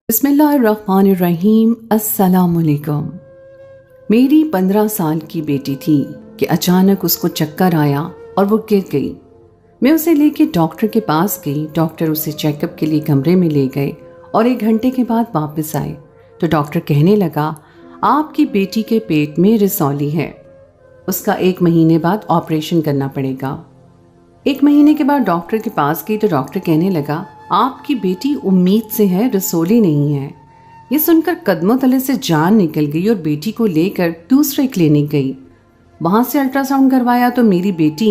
बिस्मिल्लाहिर्रहमानिर्रहीम। अस्सलाम वालेकुम। मेरी 15 साल की बेटी थी कि अचानक उसको चक्कर आया और वो गिर गई। मैं उसे लेके डॉक्टर के पास गई। डॉक्टर उसे चेकअप के लिए कमरे में ले गए और 1 घंटे के बाद वापस आए तो डॉक्टर कहने लगा, आपकी बेटी के पेट में रिसौली है, उसका 1 महीने बाद ऑपरेशन करना पड़ेगा। 1 महीने के बाद डॉक्टर के पास गई तो डॉक्टर कहने लगा, आपकी बेटी उम्मीद से है, रसौली नहीं है। ये सुनकर कदमों तले से जान निकल गई और बेटी को लेकर दूसरे क्लिनिक गई। वहां से अल्ट्रासाउंड करवाया तो मेरी बेटी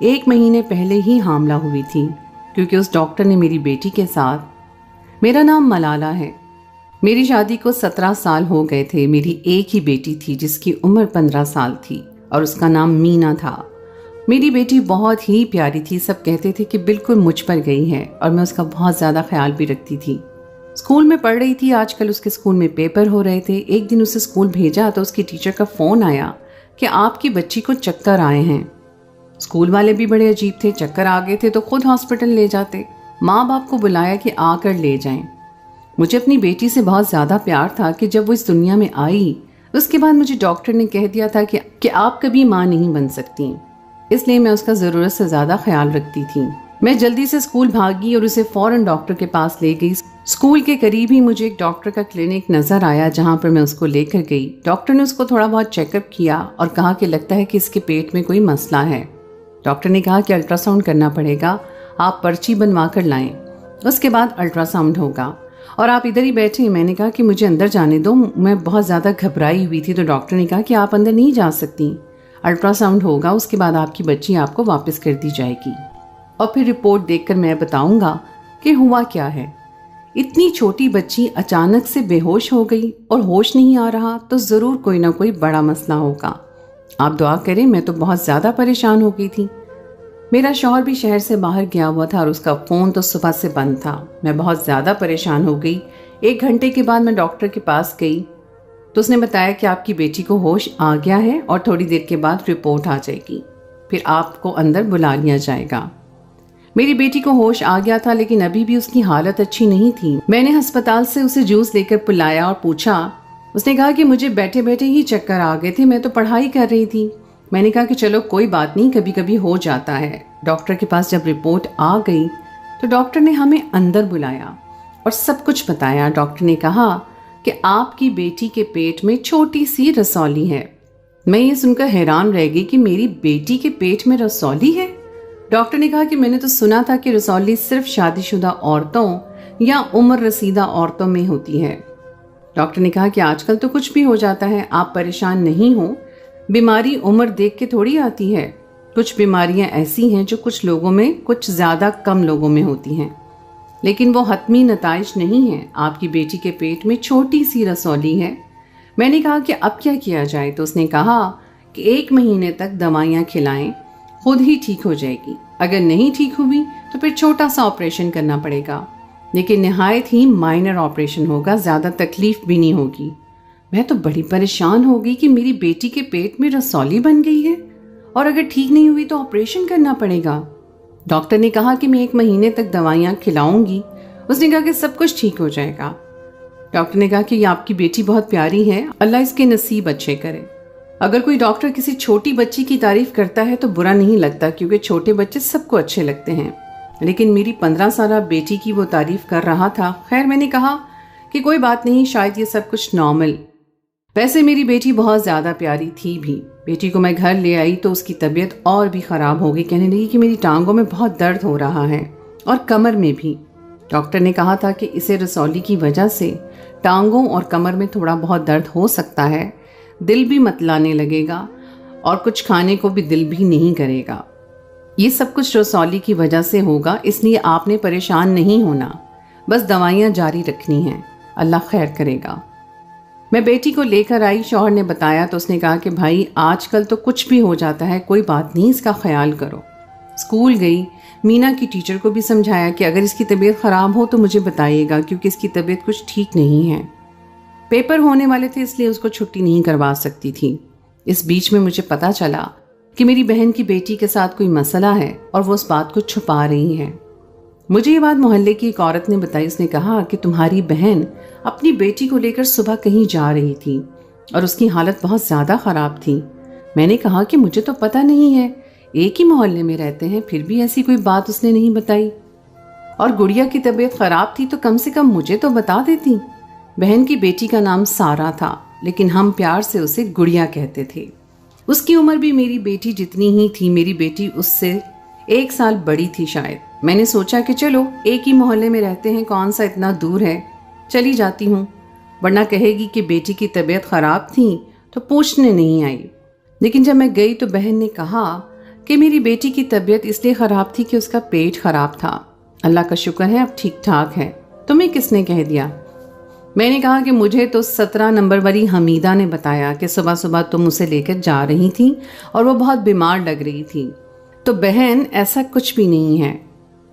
1 महीने पहले ही हामला हुई थी, क्योंकि उस डॉक्टर ने मेरी बेटी के साथ। मेरा नाम मलाला है। मेरी शादी को 17 साल हो गए थे। मेरी एक ही बेटी थी जिसकी उम्र 15 साल थी और उसका नाम मीना था। मेरी बेटी बहुत ही प्यारी थी। सब कहते थे कि बिल्कुल मुझ पर गई है और मैं उसका बहुत ज़्यादा ख्याल भी रखती थी। स्कूल में पढ़ रही थी। आजकल उसके स्कूल में पेपर हो रहे थे। एक दिन उसे स्कूल भेजा तो उसकी टीचर का फ़ोन आया कि आपकी बच्ची को चक्कर आए हैं। स्कूल वाले भी बड़े अजीब थे। चक्कर आ गए थे तो खुद हॉस्पिटल ले जाते। माँ बाप को बुलाया कि आकर ले जाएं। मुझे अपनी बेटी से बहुत ज़्यादा प्यार था कि जब वो इस दुनिया में आई उसके बाद मुझे डॉक्टर ने कह दिया था कि आप कभी माँ नहीं बन सकती, इसलिए मैं उसका ज़रूरत से ज़्यादा ख्याल रखती थी। मैं जल्दी से स्कूल भागी और उसे फ़ौरन डॉक्टर के पास ले गई। स्कूल के करीब ही मुझे एक डॉक्टर का क्लिनिक नज़र आया जहाँ पर मैं उसको लेकर गई। डॉक्टर ने उसको थोड़ा बहुत चेकअप किया और कहा कि लगता है कि इसके पेट में कोई मसला है। डॉक्टर ने कहा कि अल्ट्रासाउंड करना पड़ेगा, आप पर्ची बनवा कर लाएं, उसके बाद अल्ट्रासाउंड होगा और आप इधर ही बैठे। मैंने कहा कि मुझे अंदर जाने दो, मैं बहुत ज़्यादा घबराई हुई थी। तो डॉक्टर ने कहा कि आप अंदर नहीं जा सकती, अल्ट्रासाउंड होगा, उसके बाद आपकी बच्ची आपको वापस कर दी जाएगी और फिर रिपोर्ट देखकर मैं बताऊंगा कि हुआ क्या है। इतनी छोटी बच्ची अचानक से बेहोश हो गई और होश नहीं आ रहा तो ज़रूर कोई ना कोई बड़ा मसला होगा। आप दुआ करें। मैं तो बहुत ज़्यादा परेशान हो गई थी। मेरा शौहर भी शहर से बाहर गया हुआ था और उसका फ़ोन तो सुबह से बंद था। मैं बहुत ज़्यादा परेशान हो गई। 1 घंटे के बाद मैं डॉक्टर के पास गई तो उसने बताया कि आपकी बेटी को होश आ गया है और थोड़ी देर के बाद रिपोर्ट आ जाएगी, फिर आपको अंदर बुला लिया जाएगा। मेरी बेटी को होश आ गया था लेकिन अभी भी उसकी हालत अच्छी नहीं थी। मैंने अस्पताल से उसे जूस लेकर पिलाया और पूछा। उसने कहा कि मुझे बैठे बैठे ही चक्कर आ गए थे, मैं तो पढ़ाई कर रही थी। मैंने कहा कि चलो कोई बात नहीं, कभी कभी हो जाता है। डॉक्टर के पास जब रिपोर्ट आ गई तो डॉक्टर ने हमें अंदर बुलाया और सब कुछ बताया। डॉक्टर ने कहा कि आपकी बेटी के पेट में छोटी सी रसौली है। मैं ये सुनकर हैरान रह गई कि मेरी बेटी के पेट में रसौली है। डॉक्टर ने कहा कि मैंने तो सुना था कि रसौली सिर्फ शादीशुदा औरतों या उम्र रसीदा औरतों में होती है। डॉक्टर ने कहा कि आजकल तो कुछ भी हो जाता है, आप परेशान नहीं हो। बीमारी उम्र देख के थोड़ी आती है। कुछ बीमारियां ऐसी हैं जो कुछ लोगों में, कुछ ज़्यादा कम लोगों में होती हैं, लेकिन वो हतमी नताइज नहीं है। आपकी बेटी के पेट में छोटी सी रसौली है। मैंने कहा कि अब क्या किया जाए तो उसने कहा कि 1 महीने तक दवाइयाँ खिलाएं, खुद ही ठीक हो जाएगी। अगर नहीं ठीक हुई तो फिर छोटा सा ऑपरेशन करना पड़ेगा, लेकिन निहायत ही माइनर ऑपरेशन होगा, ज़्यादा तकलीफ भी नहीं होगी। मैं तो बड़ी परेशान हो गई कि मेरी बेटी के पेट में रसौली बन गई है और अगर ठीक नहीं हुई तो ऑपरेशन करना पड़ेगा। डॉक्टर ने कहा कि मैं 1 महीने तक दवाइयाँ खिलाऊंगी। उसने कहा कि सब कुछ ठीक हो जाएगा। डॉक्टर ने कहा कि ये आपकी बेटी बहुत प्यारी है, अल्लाह इसके नसीब अच्छे करे। अगर कोई डॉक्टर किसी छोटी बच्ची की तारीफ करता है तो बुरा नहीं लगता, क्योंकि छोटे बच्चे सबको अच्छे लगते हैं, लेकिन मेरी 15 साल बेटी की वो तारीफ कर रहा था। खैर, मैंने कहा कि कोई बात नहीं, शायद ये सब कुछ नॉर्मल। वैसे मेरी बेटी बहुत ज़्यादा प्यारी थी भी। बेटी को मैं घर ले आई तो उसकी तबीयत और भी ख़राब हो गई। कहने लगी कि मेरी टांगों में बहुत दर्द हो रहा है और कमर में भी। डॉक्टर ने कहा था कि इसे रसौली की वजह से टांगों और कमर में थोड़ा बहुत दर्द हो सकता है, दिल भी मतलाने लगेगा और कुछ खाने को भी दिल भी नहीं करेगा। ये सब कुछ रसौली की वजह से होगा, इसलिए आपने परेशान नहीं होना, बस दवाइयाँ जारी रखनी हैं, अल्लाह खैर करेगा। मैं बेटी को लेकर आई। शौहर ने बताया तो उसने कहा कि भाई आजकल तो कुछ भी हो जाता है, कोई बात नहीं, इसका ख्याल करो। स्कूल गई। मीना की टीचर को भी समझाया कि अगर इसकी तबीयत ख़राब हो तो मुझे बताइएगा, क्योंकि इसकी तबीयत कुछ ठीक नहीं है। पेपर होने वाले थे इसलिए उसको छुट्टी नहीं करवा सकती थी। इस बीच में मुझे पता चला कि मेरी बहन की बेटी के साथ कोई मसला है और वो उस बात को छुपा रही है। मुझे ये बात मोहल्ले की एक औरत ने बताई। उसने कहा कि तुम्हारी बहन अपनी बेटी को लेकर सुबह कहीं जा रही थी और उसकी हालत बहुत ज़्यादा ख़राब थी। मैंने कहा कि मुझे तो पता नहीं है, एक ही मोहल्ले में रहते हैं, फिर भी ऐसी कोई बात उसने नहीं बताई। और गुड़िया की तबीयत ख़राब थी तो कम से कम मुझे तो बता देती। बहन की बेटी का नाम सारा था, लेकिन हम प्यार से उसे गुड़िया कहते थे। उसकी उम्र भी मेरी बेटी जितनी ही थी। मेरी बेटी उससे 1 साल बड़ी थी शायद। मैंने सोचा कि चलो एक ही मोहल्ले में रहते हैं, कौन सा इतना दूर है, चली जाती हूँ, वरना कहेगी कि बेटी की तबीयत ख़राब थी तो पूछने नहीं आई। लेकिन जब मैं गई तो बहन ने कहा कि मेरी बेटी की तबीयत इसलिए ख़राब थी कि उसका पेट ख़राब था। अल्लाह का शुक्र है अब ठीक ठाक है। तुम्हें किसने कह दिया? मैंने कहा कि मुझे तो 17 नंबर वाली हमीदा ने बताया कि सुबह सुबह तुम उसे लेकर जा रही थी और वो बहुत बीमार लग रही थी। तो बहन ऐसा कुछ भी नहीं है,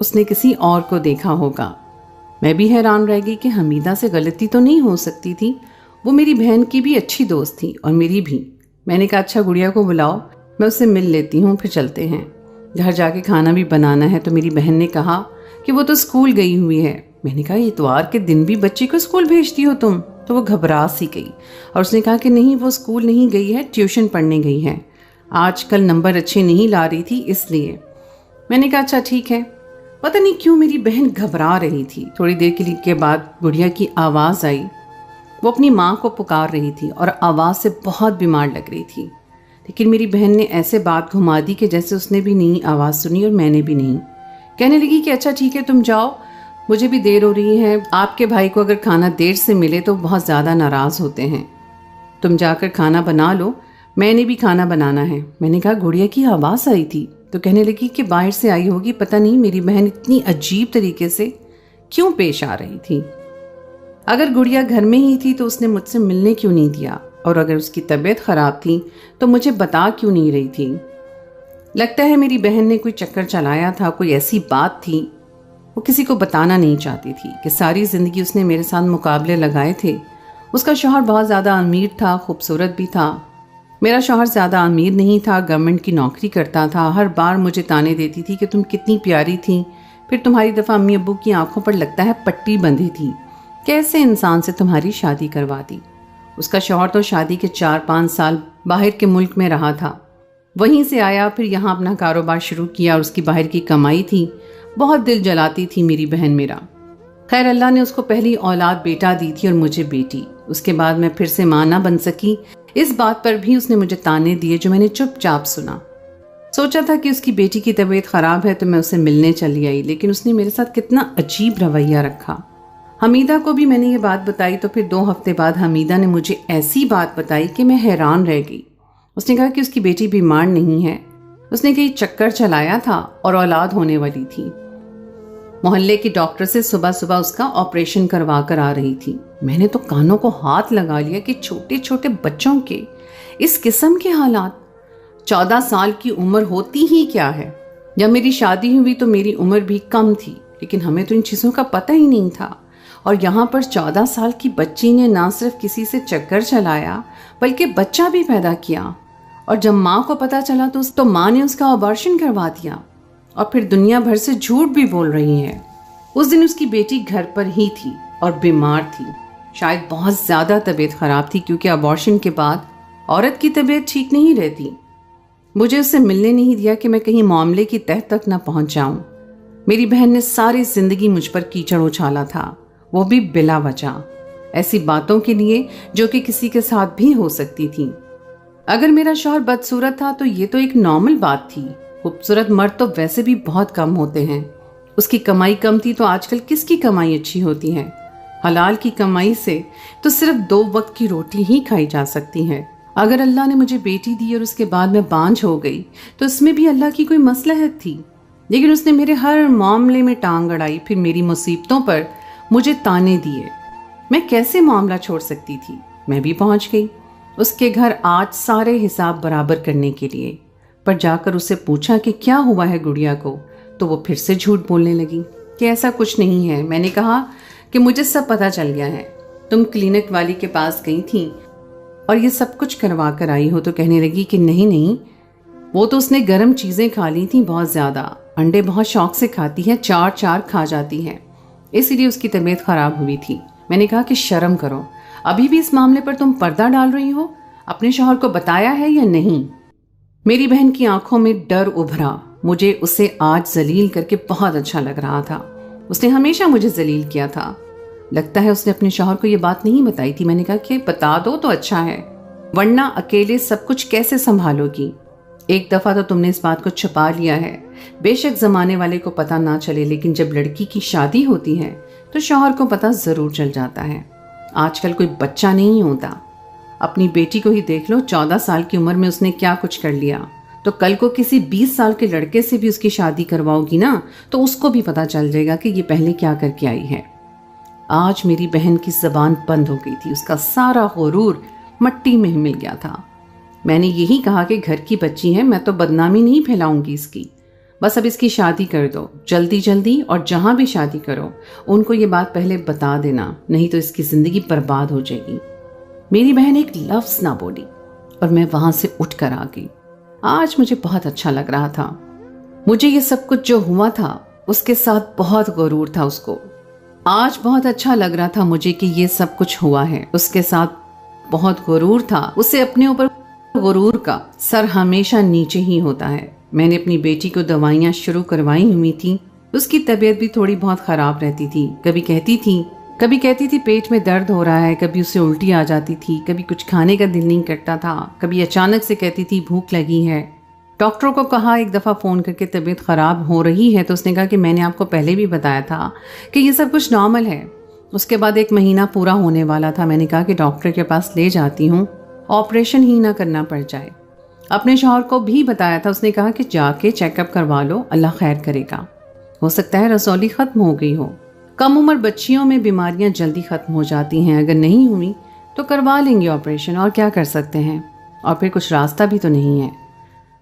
उसने किसी और को देखा होगा। मैं भी हैरान रह गई कि हमीदा से गलती तो नहीं हो सकती थी, वो मेरी बहन की भी अच्छी दोस्त थी और मेरी भी। मैंने कहा अच्छा गुड़िया को बुलाओ, मैं उससे मिल लेती हूँ, फिर चलते हैं, घर जाके खाना भी बनाना है। तो मेरी बहन ने कहा कि वो तो स्कूल गई हुई है। मैंने कहा इतवार के दिन भी बच्ची को स्कूल भेजती हो तुम? तो वो घबरा सी गई और उसने कहा कि नहीं, वो स्कूल नहीं गई है, ट्यूशन पढ़ने गई है, आजकल नंबर अच्छे नहीं ला रही थी इसलिए। मैंने कहा अच्छा ठीक है। पता नहीं क्यों मेरी बहन घबरा रही थी। थोड़ी देर के बाद गुड़िया की आवाज़ आई। वो अपनी माँ को पुकार रही थी और आवाज़ से बहुत बीमार लग रही थी। लेकिन मेरी बहन ने ऐसे बात घुमा दी कि जैसे उसने भी नहीं आवाज़ सुनी और मैंने भी नहीं। कहने लगी कि अच्छा ठीक है तुम जाओ, मुझे भी देर हो रही है, आपके भाई को अगर खाना देर से मिले तो बहुत ज़्यादा नाराज़ होते हैं, तुम जाकर खाना बना लो, मैंने भी खाना बनाना है। मैंने कहा गुड़िया की आवाज़ आई थी। तो कहने लगी कि बाहर से आई होगी, पता नहीं मेरी बहन इतनी अजीब तरीके से क्यों पेश आ रही थी। अगर गुड़िया घर में ही थी तो उसने मुझसे मिलने क्यों नहीं दिया, और अगर उसकी तबीयत ख़राब थी तो मुझे बता क्यों नहीं रही थी। लगता है मेरी बहन ने कोई चक्कर चलाया था, कोई ऐसी बात थी वो किसी को बताना नहीं चाहती थी कि सारी ज़िंदगी उसने मेरे साथ मुकाबले लगाए थे। उसका शौहर बहुत ज़्यादा अमीर था, खूबसूरत भी था। मेरा शौहर ज़्यादा अमीर नहीं था, गवर्नमेंट की नौकरी करता था। हर बार मुझे ताने देती थी कि तुम कितनी प्यारी थी, फिर तुम्हारी दफ़ा अम्मी अब्बू की आंखों पर लगता है पट्टी बंधी थी, कैसे इंसान से तुम्हारी शादी करवा दी। उसका शौहर तो शादी के 4-5 साल बाहर के मुल्क में रहा था, वहीं से आया, फिर यहाँ अपना कारोबार शुरू किया और उसकी बाहर की कमाई थी। बहुत दिल जलाती थी मेरी बहन मेरा। खैर अल्लाह ने उसको पहली औलाद बेटा दी थी और मुझे बेटी। उसके बाद मैं फिर से माँ ना बन सकी, इस बात पर भी उसने मुझे ताने दिए जो मैंने चुपचाप सुना। सोचा था कि उसकी बेटी की तबीयत ख़राब है तो मैं उसे मिलने चली आई, लेकिन उसने मेरे साथ कितना अजीब रवैया रखा। हमीदा को भी मैंने ये बात बताई तो फिर 2 हफ्ते बाद हमीदा ने मुझे ऐसी बात बताई कि मैं हैरान रह गई। उसने कहा कि उसकी बेटी बीमार नहीं है, उसने कहीं चक्कर चलाया था और औलाद होने वाली थी। मोहल्ले की डॉक्टर से सुबह सुबह उसका ऑपरेशन करवा कर आ रही थी। मैंने तो कानों को हाथ लगा लिया कि छोटे छोटे बच्चों के इस किस्म के हालात। 14 साल की उम्र होती ही क्या है। जब मेरी शादी हुई तो मेरी उम्र भी कम थी, लेकिन हमें तो इन चीज़ों का पता ही नहीं था। और यहाँ पर 14 साल की बच्ची ने ना सिर्फ किसी से चक्कर चलाया बल्कि बच्चा भी पैदा किया। और जब माँ को पता चला तो माँ ने उसका अबॉर्शन करवा दिया और फिर दुनिया भर से झूठ भी बोल रही है। उस दिन उसकी बेटी घर पर ही थी और बीमार थी, शायद बहुत ज़्यादा तबीयत ख़राब थी, क्योंकि अबॉर्शन के बाद औरत की तबीयत ठीक नहीं रहती। मुझे उससे मिलने नहीं दिया कि मैं कहीं मामले की तह तक न पहुंच जाऊं। मेरी बहन ने सारी जिंदगी मुझ पर कीचड़ उछाला था, वो भी बिला वजह, ऐसी बातों के लिए जो कि किसी के साथ भी हो सकती थी। अगर मेरा शौहर बदसूरत था तो ये तो एक नॉर्मल बात थी। खूबसूरत मर्द तो वैसे भी बहुत कम होते हैं। उसकी कमाई कम थी तो आजकल किसकी कमाई अच्छी होती है। हलाल की कमाई से तो सिर्फ 2 वक्त की रोटी ही खाई जा सकती है। अगर अल्लाह ने मुझे बेटी दी और उसके बाद मैं बांझ हो गई तो इसमें भी अल्लाह की कोई मसलहत थी, लेकिन उसने मेरे हर मामले में टांग अड़ाई, फिर मेरी मुसीबतों पर मुझे ताने दिए। मैं कैसे मामला छोड़ सकती थी। मैं भी पहुंच गई उसके घर आज सारे हिसाब बराबर करने के लिए। पर जाकर उसे पूछा कि क्या हुआ है गुड़िया को, तो वो फिर से झूठ बोलने लगी कि ऐसा कुछ नहीं है। मैंने कहा कि मुझे सब पता चल गया है, तुम क्लिनिक वाली के पास गई थी और ये सब कुछ करवा कर आई हो। तो कहने लगी कि नहीं, वो तो उसने गर्म चीज़ें खा ली थी बहुत ज़्यादा, انڈے بہت شوق سے کھاتی ہے، 4 کھا جاتی ہے، اسی لیے اس کی طبیعت خراب ہوئی تھی۔ میں نے کہا کہ شرم کرو، ابھی بھی اس معاملے پر تم پردہ ڈال رہی ہو، اپنے شوہر کو بتایا ہے یا نہیں؟ میری بہن کی آنکھوں میں ڈر ابھرا۔ مجھے اسے آج ذلیل کر کے بہت اچھا لگ رہا تھا۔ اس نے ہمیشہ مجھے ذلیل کیا تھا۔ لگتا ہے اس نے اپنے شوہر کو یہ بات نہیں بتائی تھی۔ میں نے کہا کہ بتا دو تو اچھا ہے، ورنہ اکیلے سب کچھ کیسے سنبھالو گی؟ ایک دفعہ تو تم نے اس بات کو چھپا لیا ہے، بے شک زمانے والے کو پتہ نہ چلے، لیکن جب لڑکی کی شادی ہوتی ہے تو شوہر کو پتہ ضرور چل جاتا ہے۔ آج کل کوئی بچہ نہیں ہوتا۔ اپنی بیٹی کو ہی دیکھ لو، 14 سال کی عمر میں اس نے کیا کچھ کر لیا، تو کل کو کسی 20 سال کے لڑکے سے بھی اس کی شادی کرواؤ گی نا، تو اس کو بھی پتہ چل جائے گا کہ یہ پہلے کیا کر کے آئی ہے۔ آج میری بہن کی زبان بند ہو گئی تھی، اس کا سارا غرور مٹی میں مل گیا تھا۔ میں نے یہی کہا کہ گھر کی بچی ہے، میں تو بدنامی نہیں پھیلاؤں گی اس کی، بس اب اس کی شادی کر دو جلدی جلدی، اور جہاں بھی شادی کرو ان کو یہ بات پہلے بتا دینا، نہیں تو اس کی زندگی برباد ہو جائے گی۔ میری بہن ایک لفظ نہ بولی اور میں وہاں سے اٹھ کر آ گئی۔ آج مجھے بہت اچھا لگ رہا تھا۔ مجھے یہ سب کچھ جو ہوا تھا اس کے ساتھ بہت غرور تھا اس کو۔ آج بہت اچھا لگ رہا تھا مجھے کہ یہ سب کچھ ہوا ہے، اس کے ساتھ بہت غرور تھا۔ اسے اپنے اوپر غرور کا سر ہمیشہ نیچے ہی ہوتا ہے۔ میں نے اپنی بیٹی کو دوائیاں شروع کروائی ہوئی تھی، اس کی طبیعت بھی تھوڑی بہت خراب رہتی تھی۔ کبھی کہتی تھی پیٹ میں درد ہو رہا ہے، کبھی اسے الٹی آ جاتی تھی، کبھی کچھ کھانے کا دل نہیں کرتا تھا، کبھی اچانک سے کہتی تھی بھوک لگی ہے۔ ڈاکٹر کو کہا ایک دفعہ فون کر کے طبیعت خراب ہو رہی ہے، تو اس نے کہا کہ میں نے آپ کو پہلے بھی بتایا تھا کہ یہ سب کچھ نارمل ہے۔ اس کے بعد 1 مہینہ پورا ہونے والا تھا۔ میں نے کہا کہ ڈاکٹر کے پاس لے جاتی ہوں، آپریشن ہی نہ کرنا پڑ جائے۔ اپنے شوہر کو بھی بتایا تھا، اس نے کہا کہ جا کے چیک اپ کروا لو، اللہ خیر کرے گا، ہو سکتا ہے رسولی ختم ہو گئی ہو۔ کم عمر بچیوں میں بیماریاں جلدی ختم ہو جاتی ہیں، اگر نہیں ہوئی تو کروا لیں گے آپریشن، اور کیا کر سکتے ہیں، اور پھر کچھ راستہ بھی تو نہیں ہے۔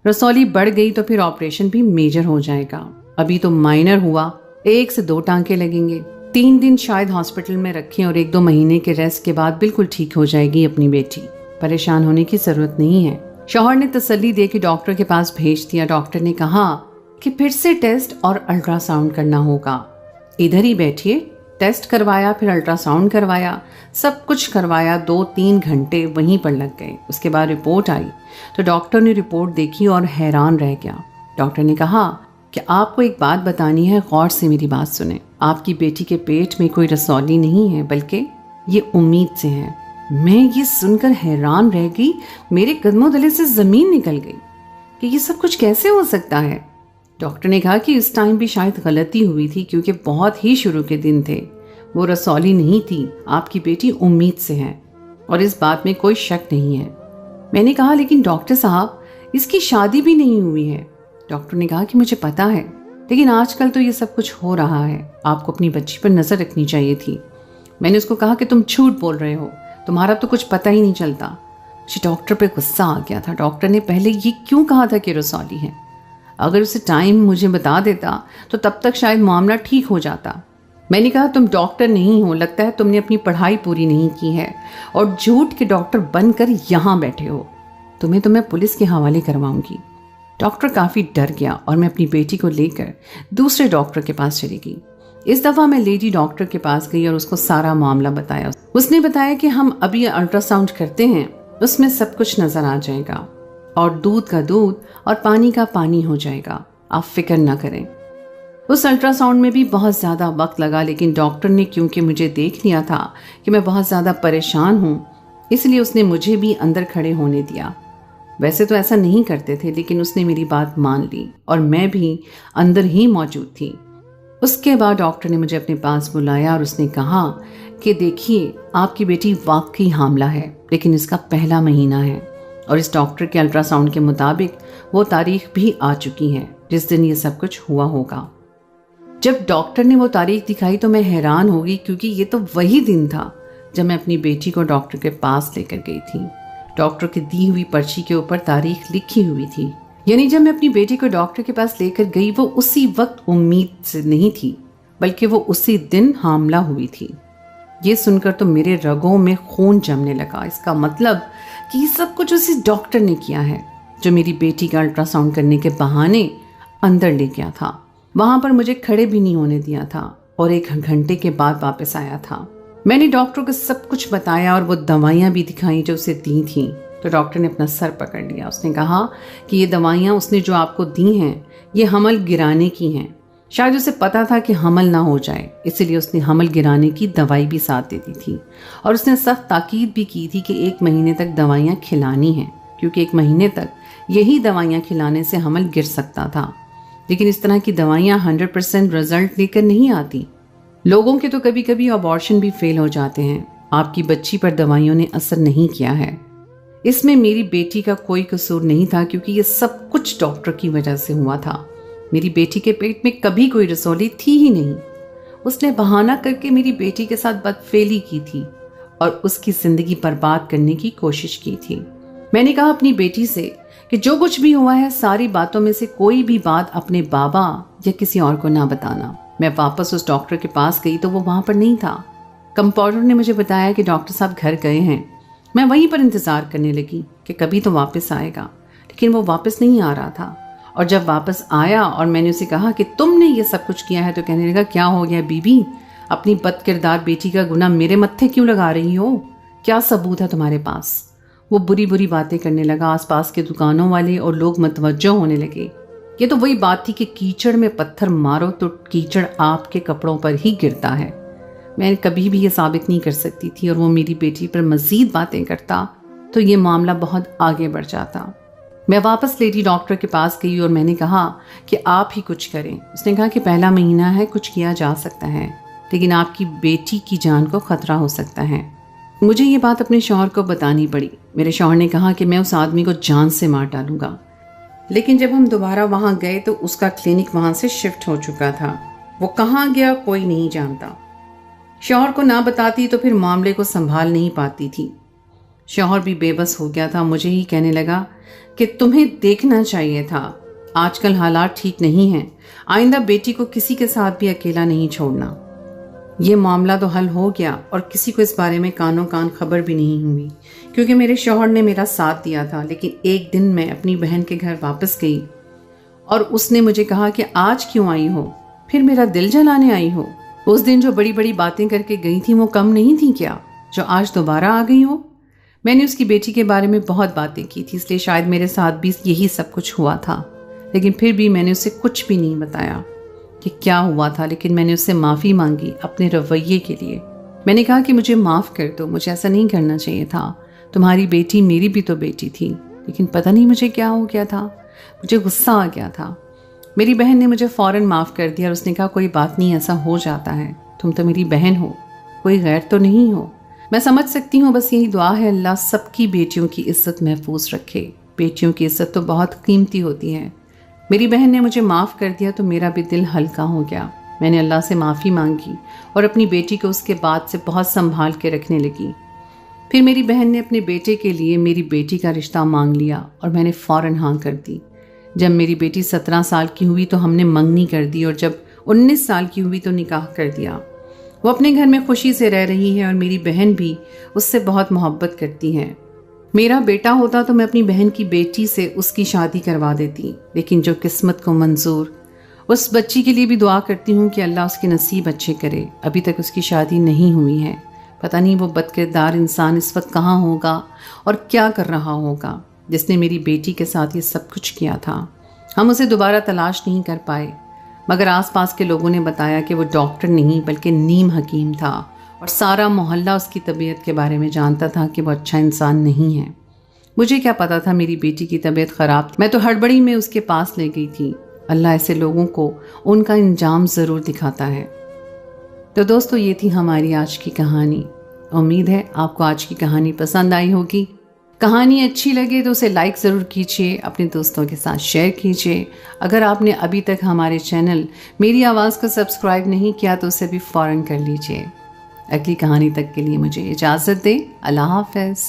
رسولی بڑھ گئی تو پھر آپریشن بھی میجر ہو جائے گا، ابھی تو مائنر ہوا، 1 سے 2 ٹانکے لگیں گے۔ 3 دن شاید ہاسپٹل میں رکھیں اور 1-2 مہینے کے ریسٹ کے بعد بالکل ٹھیک ہو جائے گی اپنی بیٹی، پریشان ہونے کی ضرورت نہیں ہے۔ شوہر نے تسلی دے کے ڈاکٹر کے پاس بھیج دیا۔ ڈاکٹر نے کہا کہ پھر سے ٹیسٹ اور الٹرا ساؤنڈ کرنا ہوگا، ادھر ہی بیٹھیے۔ ٹیسٹ کروایا، پھر الٹرا ساؤنڈ کروایا، سب کچھ کروایا، 2-3 گھنٹے وہیں پر لگ گئے۔ اس کے بعد رپورٹ آئی تو ڈاکٹر نے رپورٹ دیکھی اور حیران رہ گیا۔ ڈاکٹر نے کہا کہ آپ کو ایک بات بتانی ہے، غور سے میری بات سنیں۔ آپ کی بیٹی کے پیٹ میں کوئی رسولی نہیں ہے، بلکہ یہ امید سے ہے۔ میں یہ سن کر حیران رہ گئی، میرے قدموں تلے سے زمین نکل گئی کہ یہ سب کچھ کیسے ہو سکتا ہے۔ ڈاکٹر نے کہا کہ اس ٹائم بھی شاید غلطی ہوئی تھی، کیونکہ بہت ہی شروع کے دن تھے، وہ رسولی نہیں تھی، آپ کی بیٹی امید سے ہے اور اس بات میں کوئی شک نہیں ہے۔ میں نے کہا لیکن ڈاکٹر صاحب اس کی شادی بھی نہیں ہوئی ہے۔ ڈاکٹر نے کہا کہ مجھے پتا ہے، لیکن آج کل تو یہ سب کچھ ہو رہا ہے، آپ کو اپنی بچی پر نظر رکھنی چاہیے تھی۔ میں نے اس کو کہا کہ تم جھوٹ بول رہے ہو، تمہارا تو کچھ پتہ ہی نہیں چلتا۔ مجھے ڈاکٹر پہ غصہ آ گیا تھا۔ ڈاکٹر نے پہلے یہ کیوں کہا تھا کہ رسولی ہے؟ اگر اسے ٹائم مجھے بتا دیتا تو تب تک شاید معاملہ ٹھیک ہو جاتا۔ میں نے کہا تم ڈاکٹر نہیں ہو، لگتا ہے تم نے اپنی پڑھائی پوری نہیں کی ہے اور جھوٹ کے ڈاکٹر بن کر یہاں بیٹھے ہو، تمہیں تو میں پولیس کے حوالے کرواؤں گی۔ ڈاکٹر کافی ڈر گیا اور میں اپنی بیٹی کو لے کر دوسرے ڈاکٹر کے پاس چلی گئی۔ اس دفعہ میں لیڈی ڈاکٹر کے پاس گئی اور اس کو سارا معاملہ بتایا۔ اس نے بتایا کہ ہم ابھی الٹرا ساؤنڈ کرتے ہیں، اس میں سب کچھ نظر آ جائے گا اور دودھ کا دودھ اور پانی کا پانی ہو جائے گا، آپ فکر نہ کریں۔ اس الٹرا ساؤنڈ میں بھی بہت زیادہ وقت لگا، لیکن ڈاکٹر نے کیونکہ مجھے دیکھ لیا تھا کہ میں بہت زیادہ پریشان ہوں، اس لیے اس نے مجھے بھی اندر کھڑے ہونے دیا۔ ویسے تو ایسا نہیں کرتے تھے، لیکن اس نے میری بات مان لی اور میں بھی اندر ہی موجود تھی۔ اس کے بعد ڈاکٹر نے مجھے اپنے پاس بلایا اور اس نے کہا کہ دیکھیے آپ کی بیٹی واقعی حاملہ ہے، لیکن اس کا پہلا مہینہ ہے اور اس ڈاکٹر کے الٹرا ساؤنڈ کے مطابق وہ تاریخ بھی آ چکی ہے جس دن یہ سب کچھ ہوا ہوگا۔ جب ڈاکٹر نے وہ تاریخ دکھائی تو میں حیران ہو گئی، کیونکہ یہ تو وہی دن تھا جب میں اپنی بیٹی کو ڈاکٹر کے پاس لے کر گئی تھی۔ ڈاکٹر کی دی ہوئی پرچی کے اوپر تاریخ لکھی ہوئی تھی، یعنی جب میں اپنی بیٹی کو ڈاکٹر کے پاس لے کر گئی وہ اسی وقت امید سے نہیں تھی، بلکہ وہ اسی دن حاملہ ہوئی تھی۔ یہ سن کر تو میرے رگوں میں خون جمنے لگا۔ اس کا مطلب کہ یہ سب کچھ اسی ڈاکٹر نے کیا ہے جو میری بیٹی کا الٹرا ساؤنڈ کرنے کے بہانے اندر لے گیا تھا۔ वहाँ पर मुझे खड़े भी नहीं होने दिया था और 1 घंटे के बाद वापस आया था। मैंने डॉक्टर को सब कुछ बताया और वो दवाइयाँ भी दिखाई जो उसे दी थी। तो डॉक्टर ने अपना सर पकड़ लिया। उसने कहा कि ये दवाइयाँ उसने जो आपको दी हैं ये हमल गिराने की हैं। शायद उसे पता था कि हमल ना हो जाए, इसलिए उसने हमल गिराने की दवाई भी साथ दे दी थी और उसने सख्त ताकीद भी की थी कि 1 महीने तक दवाइयाँ खिलानी हैं, क्योंकि 1 महीने तक यही दवाइयाँ खिलाने से हमल गिर सकता था। लेकिन इस तरह की दवाइयाँ 100% रिजल्ट लेकर नहीं आती। लोगों के तो कभी कभी अबॉर्शन भी फेल हो जाते हैं। आपकी बच्ची पर दवाइयों ने असर नहीं किया है। इसमें मेरी बेटी का कोई कसूर नहीं था, क्योंकि ये सब कुछ डॉक्टर की वजह से हुआ था। मेरी बेटी के पेट में कभी कोई रसौली थी ही नहीं। उसने बहाना करके मेरी बेटी के साथ बदफेली की थी और उसकी जिंदगी बर्बाद करने की कोशिश की थी। मैंने कहा अपनी बेटी से कि जो कुछ भी हुआ है सारी बातों में से कोई भी बात अपने बाबा या किसी और को ना बताना। मैं वापस उस डॉक्टर के पास गई तो वो वहां पर नहीं था। कंपाउंडर ने मुझे बताया कि डॉक्टर साहब घर गए हैं। मैं वहीं पर इंतजार करने लगी कि कभी तो वापस आएगा, लेकिन वो वापस नहीं आ रहा था। और जब वापस आया और मैंने उसे कहा कि तुमने ये सब कुछ किया है, तो कहने लगा क्या हो गया बीबी, अपनी बदकिरदार बेटी का गुनाह मेरे मत्थे क्यों लगा रही हो? क्या सबूत है तुम्हारे पास? वो बुरी बुरी बातें करने लगा। आसपास के दुकानों वाले और लोग मतवज्जो होने लगे। ये तो वही बात थी कि कीचड़ में पत्थर मारो तो कीचड़ आपके कपड़ों पर ही गिरता है। मैं कभी भी ये साबित नहीं कर सकती थी और वो मेरी बेटी पर मजीद बातें करता तो ये मामला बहुत आगे बढ़ जाता। मैं वापस लेडी डॉक्टर के पास गई और मैंने कहा कि आप ही कुछ करें। उसने कहा कि पहला महीना है, कुछ किया जा सकता है, लेकिन आपकी बेटी की जान को खतरा हो सकता है। मुझे ये बात अपने शौहर को बतानी पड़ी। मेरे शौहर ने कहा कि मैं उस आदमी को जान से मार डालूंगा। लेकिन जब हम दोबारा वहां गए तो उसका क्लिनिक वहां से शिफ्ट हो चुका था। वो कहाँ गया कोई नहीं जानता। शौहर को ना बताती तो फिर मामले को संभाल नहीं पाती थी। शौहर भी बेबस हो गया था। मुझे ही कहने लगा कि तुम्हें देखना चाहिए था, आजकल हालात ठीक नहीं हैं, आइंदा बेटी को किसी के साथ भी अकेला नहीं छोड़ना। ये मामला तो हल हो गया और किसी को इस बारे में कानों कान खबर भी नहीं हुई, क्योंकि मेरे शौहर ने मेरा साथ दिया था। लेकिन एक दिन मैं अपनी बहन के घर वापस गई और उसने मुझे कहा कि आज क्यों आई हो, फिर मेरा दिल जलाने आई हो। उस दिन जो बड़ी बड़ी बातें करके गई थी वो कम नहीं थी क्या, जो आज दोबारा आ गई हो? मैंने उसकी बेटी के बारे में बहुत बातें की थी, इसलिए शायद मेरे साथ भी यही सब कुछ हुआ था। लेकिन फिर भी मैंने उसे कुछ भी नहीं बताया कि क्या हुआ था। लेकिन मैंने उससे माफ़ी मांगी अपने रवैये के लिए। मैंने कहा कि मुझे माफ़ कर दो, मुझे ऐसा नहीं करना चाहिए था। तुम्हारी बेटी मेरी भी तो बेटी थी, लेकिन पता नहीं मुझे क्या हो गया था, मुझे गुस्सा आ गया था। मेरी बहन ने मुझे फ़ौरन माफ़ कर दिया और उसने कहा कोई बात नहीं, ऐसा हो जाता है, तुम तो मेरी बहन हो, कोई गैर तो नहीं हो। मैं समझ सकती हूँ, बस यही दुआ है अल्लाह सबकी बेटियों की इज्जत महफूज रखे। बेटियों की इज्जत तो बहुत कीमती होती है। मेरी बहन ने मुझे माफ़ कर दिया तो मेरा भी दिल हल्का हो गया। मैंने अल्लाह से माफ़ी मांगी और अपनी बेटी को उसके बाद से बहुत संभाल के रखने लगी। फिर मेरी बहन ने अपने बेटे के लिए मेरी बेटी का रिश्ता मांग लिया और मैंने फ़ौरन हाँ कर दी। जब मेरी बेटी 17 साल की हुई तो हमने मंगनी कर दी और जब 19 साल की हुई तो निकाह कर दिया। वो अपने घर में खुशी से रह रही है और मेरी बहन भी उससे बहुत मोहब्बत करती है। मेरा बेटा होता तो मैं अपनी बहन की बेटी से उसकी शादी करवा देती, लेकिन जो किस्मत को मंजूर, उस बच्ची के लिए भी दुआ करती हूँ कि अल्लाह उसके नसीब अच्छे करे। अभी तक उसकी शादी नहीं हुई है। पता नहीं वो बदकिरदार इंसान इस वक्त कहाँ होगा और क्या कर रहा होगा जिसने मेरी बेटी के साथ ये सब कुछ किया था। हम उसे दोबारा तलाश नहीं कर पाए, मगर आसपास के लोगों ने बताया कि वो डॉक्टर नहीं बल्कि नीम हकीम था और सारा मोहल्ला उसकी तबीयत के बारे में जानता था कि वो अच्छा इंसान नहीं है। मुझे क्या पता था मेरी बेटी की तबीयत ख़राब थी। मैं तो हड़बड़ी में उसके पास ले गई थी। अल्लाह ऐसे लोगों को उनका इंजाम ज़रूर दिखाता है। तो दोस्तों, ये थी हमारी आज की कहानी। उम्मीद है आपको आज की कहानी पसंद आई होगी। कहानी अच्छी लगे तो उसे लाइक ज़रूर कीजिए, अपने दोस्तों के साथ शेयर कीजिए। अगर आपने अभी तक हमारे चैनल मेरी आवाज़ को सब्सक्राइब नहीं किया तो उसे भी फ़ौरन कर लीजिए। अगली कहानी तक के लिए मुझे इजाज़त दें। अल्लाह हाफ़िज़।